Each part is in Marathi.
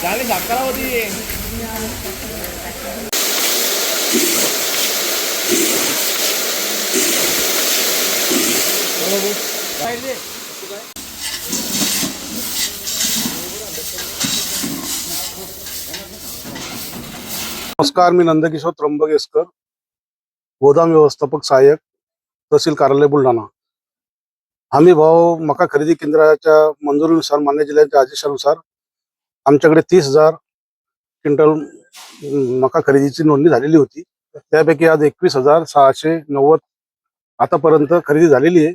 चालीस अकरा होती नमस्कार, मी नंदकिशोर त्र्यंबकेशकर, गोदाम व्यवस्थापक सहाय्यक, तहसील कार्यालय बुलढाणा. हमी भाव मका खरेदी केंद्राच्या मंजुरीनुसार मान्य जिल्ह्याच्या आदेशानुसार आमच्याकडे 30,000 क्विंटल मका खरेदीची नोंदणी झालेली होती. त्यापैकी आज 21,690 आतापर्यंत खरेदी झालेली आहे.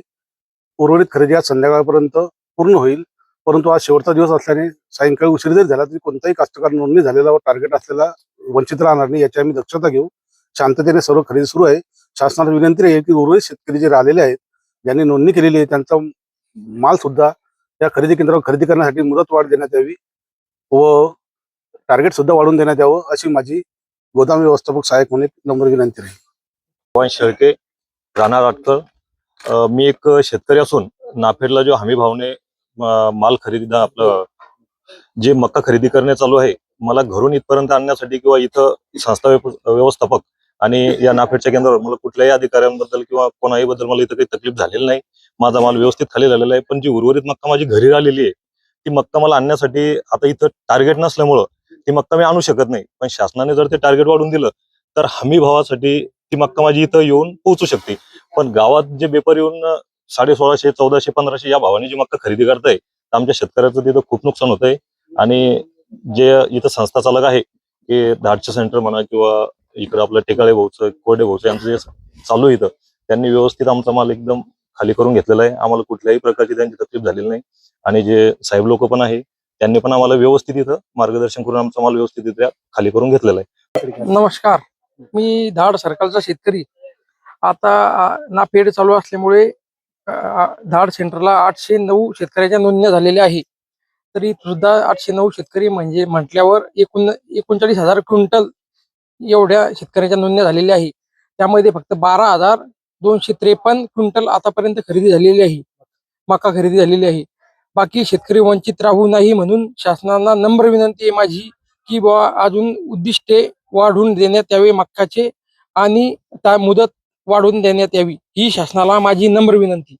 उर्वरित खरेदी आज संध्याकाळपर्यंत पूर्ण होईल. परंतु आज शेवटचा दिवस असल्याने सायंकाळी उशीर जरी झाला तरी कोणताही कास्तकार नोंदणी झालेला व टार्गेट असलेला वंचित राहणार नाही, याची आम्ही दक्षता घेऊ. शांततेने सर्व खरेदी सुरू आहे. शासनाला विनंती आहे की उर्वरित शेतकरी जे राहिलेले आहेत, ज्यांनी नोंदणी केलेली आहे, त्यांचा माल सुद्धा या खरेदी केंद्रावर खरेदी करण्यासाठी मुदतवाढ देण्यात यावी व टार्गेट सुद्धा वाढवून देण्यात यावं, अशी माझी गोदाम व्यवस्थापक सहाय्यक म्हणून नम्र विनंती आहे. पवन शेळके, राणा राटकर. मी एक शेतकरी असून नाफेडला जो हमी भावने माल खरेदी आपलं जे मक्का खरेदी करणे चालू आहे, मला घरून इथपर्यंत आणण्यासाठी किंवा इथं संस्था व्यवस्थापक आणि या नाफेडच्या केंद्रावर मला कुठल्याही अधिकाऱ्यांबद्दल किंवा कोणाही बद्दल मला इथं काही तकलीफ झालेली नाही. माझा माल व्यवस्थित खाली झालेला आहे. पण जी उर्वरित मक्का माझी घरी राहिलेली आहे, ती मक्का मला आणण्यासाठी आता इथं टार्गेट नसल्यामुळं ती मक्का मी आणू शकत नाही. पण शासनाने जर ते टार्गेट वाढून दिलं तर हमी भावासाठी ती मक्का माझी इथं येऊन पोहोचू शकते. पण गावात जे बेपारी येऊन 1650, 1400, 1500 या भावाने जी मक्का खरेदी करताय, तर आमच्या शेतकऱ्याचं तिथं खूप नुकसान होत आहे. आणि जे इथं संस्था चालक आहे की धाडचे सेंटर म्हणा किंवा इकडं आपलं टेकाळे भाऊचं, कोरडे भाऊचं यांचं जे चालू आहे, इथं त्यांनी व्यवस्थित आमचा माल एकदम खाली करून घेतलेला आहे. आम्हाला कुठल्याही प्रकारची त्यांची तकलीफ झालेली नाही. आणि जे साहेब लोक पण आहे त्यांनी पण आम्हाला व्यवस्थित इथं मार्गदर्शन करून आमचा माल व्यवस्थित खाली करून घेतलेला आहे. नमस्कार, मी धाड सर्कलचा शेतकरी. आता नाफेड चालू असल्यामुळे धाड सेंटरला 809 शेतकऱ्याच्या नोंदण्या झालेल्या आहे. तरी सुद्धा 809 शेतकरी म्हणजे म्हटल्यावर 39,000 क्विंटल एवढ्या शेतकऱ्याच्या नोंदण्या झालेल्या आहे. त्यामध्ये फक्त 12,253 क्विंटल आतापर्यंत खरेदी झालेली आहे, मका खरेदी झालेली आहे. बाकी शेतकरी वंचित राहू नये म्हणून शासनाला नम्र विनंती आहे माझी की बुवा अजून उद्दिष्टे वाढवून देण्यात यावे मक्काचे आणि त्या मुदत वाढवून देण्यात यावी, ही शासनाला माझी नम्र विनंती.